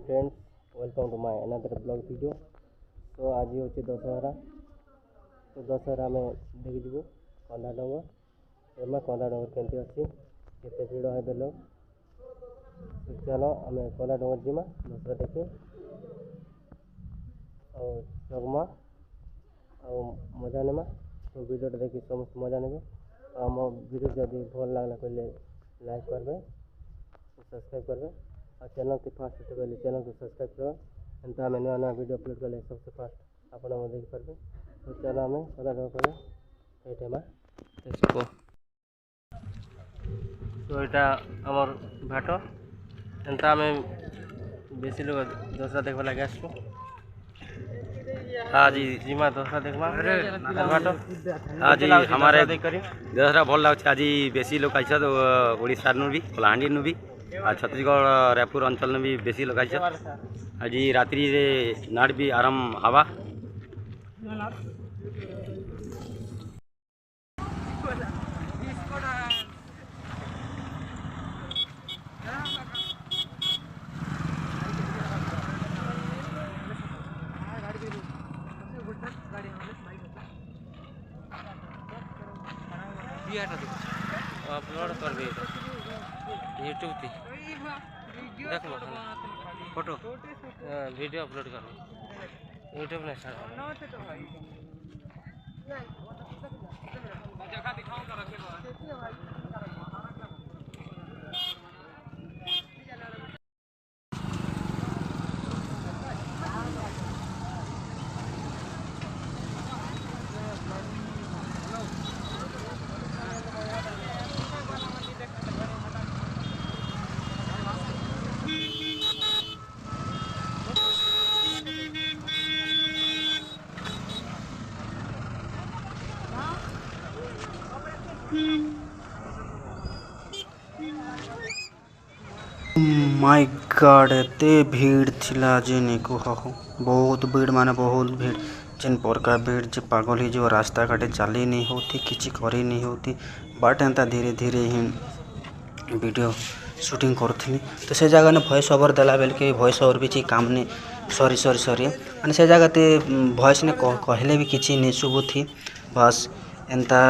friends, welcome to my another blog video. So आज होची दशहरा तो दशहरा में देखी जीवो कंदा डंगर एमा कंदा डंगर केमती अच्छी केते भीड़ है लोग तो चलो आम कंदा डंगर जीमा दशहरा देखी और जगमा और मजा नेमा तो वीडियो देखी समस्त मजा ने आम वीडियो जदि भल लगला कहले लाइक करबे सब्सक्राइब करबे और चैनल के फास्ट पहले चैनल को सब्सक्राइब करो एंता आम नुआ नुआ वीडियो अपलोड कले सबसे फास्ट आप देख पारे तो चलो आम कदा डर ये देखो तो यहाँ आमर भाट एंता आम बेसी लोग दशहरा देखा लगे आसो आज जिमा दशहरा देखमा भाट आज हमारे दशहरा भल लगे आज बेसी लोग आइस ओडिशा भी कलाहांडी भी आ छत्तीसगढ़ रायपुर अंचल में भी बेसी लोग आइस आज रात्रि रे नाट भी आरंभ हवा अपलोड कर दे यूट्यूब पे देख फोटो वीडियो अपलोड कर यूट्यूब ने माय गॉड एते भीड़ थिला जे निको हो बहुत भीड़ माने बहुत भीड़ जिन प्रकार भीड़ जे पागल ही जो रास्ता घाटे चली नहीं होती किसी करी नहीं होती बट एंता धीरे धीरे ही वीडियो शूटिंग करूथी तो से जगह ने वॉइस ओवर देला बेल के वॉइस ओवर भी काम नहीं सॉरी माने से जगह ते वॉइस ने कहले भी किसी नहीं शुभुथी बस एंता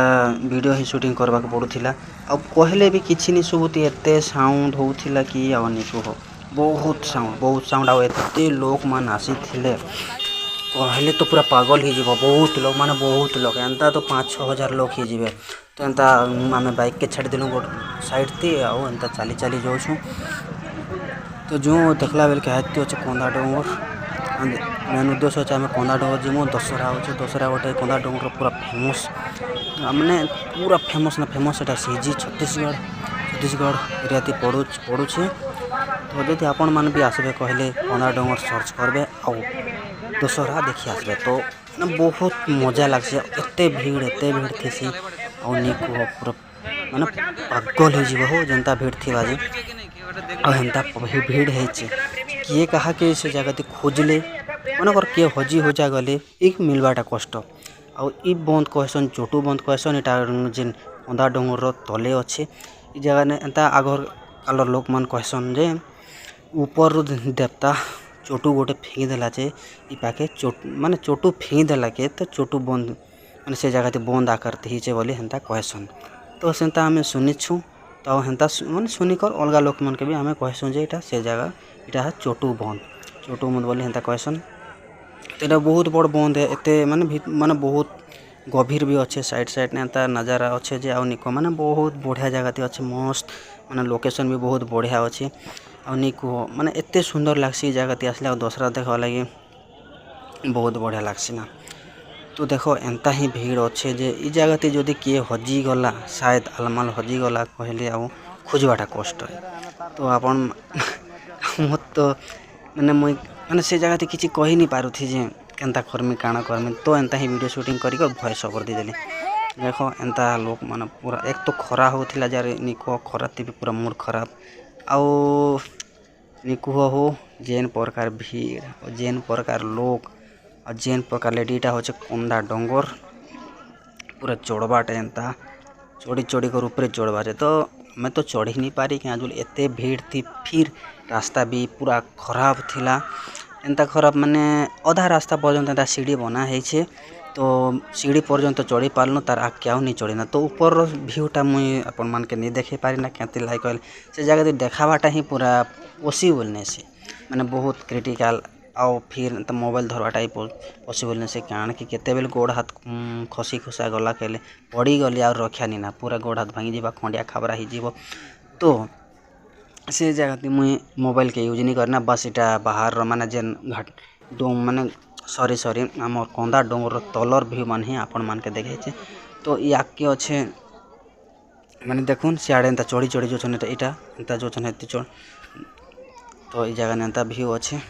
वीडियो ही शूटिंग करबा पड़ूला अब कहले भी किसी नहीं शुभुती एते साउंड होउथिला कि निको हो बहुत साउंड आ एते लोक मान आसी थिले कहले तो पूरा पागल ही जीव बहुत लोग माने बहुत लोग एंता तो 5-6 हजार लोग ही जीवे तो एंता आम बाइक के छाड़ दिलु गोट साइड थी आउ एंता चली चली जाऊँ तो जो देखला बेल के हाथी अच्छे कंदा डोंगर मेन उद्देश्य अच्छे आम कंदा डोंगर जीमु दशहरा हो दशहरा गोटे कंदा डोंगर पूरा फेमस मैंने पूरा फेमस ना फेमस एटा सीजी छत्तीसगढ़ एरिया पड़ुछे तो जब आपण मान भी आसबे कहले कंदा डोंगर सर्च करबे आउ दशहरा देखी आसबे तो बहुत मजा लगसे एते भीड़ थी आउ निको पूरा माने पागल हो जीव हो जनता भीड़ थी बाजे हेन्ता भीड़ है किए कहा के से जगह खोजले मनकर किए हजी हो जा गले एक मिलवाटा कष्ट आउ इ बंद कहसन चोटू बंद कहसन इटा जेन कंदा डोंगर तले अच्छे इ जगह ने एंता आगर कालर लोक मान कहसन जे ऊपर देवता चोटू गोटे फेंकी देला जे इ पाके माने चोटू फेंकी देला के तो चोटू बंद माने से जगह बंद आकर थी बोली हेन्ता कहसन तो सेंता आम शुनिछु तो हेन्ता माने शुनिकर अलग लोक मन के भी आम कहसुँ जे इटा से जगह इटा है चोटू बंद बोली हेन्ता कहसन तो बहुत बड़ बंद है एते माने बहुत गभीर भी अच्छे साइड ने एंता नजारा अच्छे जे आउ निको माने बहुत बढ़िया जगह अच्छे मस्त माने लोकेशन भी बहुत बढ़िया अच्छे आउ निको माने एते सुंदर लागसी जगह आसले दशहरा देखा लगे बहुत बढ़िया लागसी ना तो देखो एंता ही भीड़ अच्छे जे इ जगह जदि किए हजी गला शायद आलमाल हजी गला कहले आउ खोजवाटा कष्ट है तो आपन मत तो मैंने से जगह किसी कही नहीं पारुथी जे केनता करमी काना करमी तो एंता ही वीडियो शूटिंग करी वॉइस ओवर देदेली देखो एंता लोक माने पूरा एक तो खरा होथिला जार निको खरा भी पूरा मूड खराब आउ निको हो जेन प्रकार भीड़ और जेन प्रकार लोक और जेन प्रकार लेडीटा होचे कंदा डोंगर पूरा चढ़वाटे एंता चढ़ी कर ऊपर चढ़वा तो मैं तो चढ़ी नहीं पारी क्या जो एते भीड़ थी। फिर रास्ता भी पूरा खराब थिला एंता खराब माने अधा रास्ता पर्यंत एंता सीढ़ी बना है तो सीढ़ी पर्यंत चढ़ी पारनु तार आग क्या नहीं चढ़ीना तो ऊपर भ्यूटा मुई अपन मान के नहीं देखे पारी ना क्या लाई कहले से जगह देखावाटा ही पूरा पॉसिबल नहीं से माने बहुत क्रिटिकल आओ फिर तो मोबाइल धरवाटा ही पॉसिबल नहीं से कारण कि केते बेल गोड़ हाथ खसी खुसा गला कहले पड़ी गली और रक्षा नहीं ना पूरा गोड़ हाथ भांगी जीवा खंडिया खाबरा ही जीव तो से जगह मुई मोबाइल के यूज नहीं करना बस इटा बाहर माने जेन घाट डोम माने सॉरी आम कंदा डोंगर तलर व्यू मान ही आपण मान के देखे तो याके अच्छे माने देखुन सियाड़े एंता चढ़ी चढ़ी जो इटा एंता जो चढ़ तो ये जगह एंता व्यू अच्छे।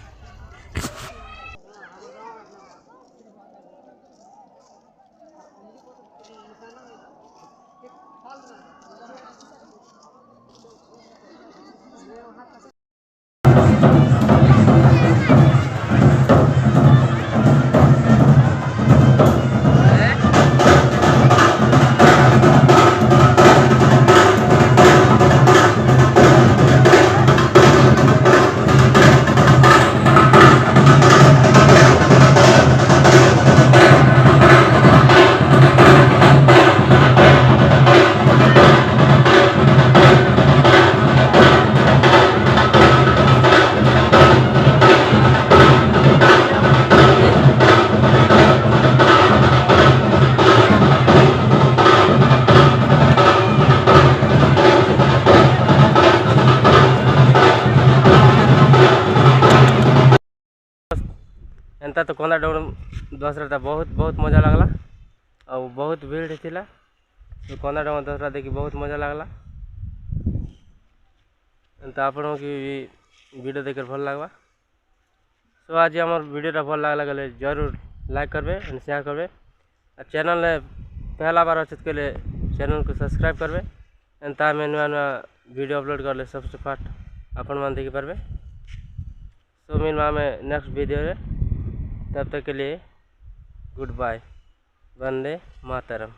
एंता तो कंदा डोंगर दशहरा बहुत मजा लगला और बहुत भीड़ थिला तो कंदा डोंगर दशहरा देखी बहुत मजा लगला एंता आपन की वीडियो देख भल लगवा तो आज आम वीडियो भल लगला जरूर लाइक करबे एंड शेयर करबे चैनल पहला बार अच्छे के चैनल को सब्सक्राइब करबे एंता में नुआ नुआ वीडियो अपलोड करले सबसे फास्ट अपन मान देखी पारबे तो मिलवा में नेक्स्ट वीडियो रे तब तक के लिए गुड बाय वंदे मातरम।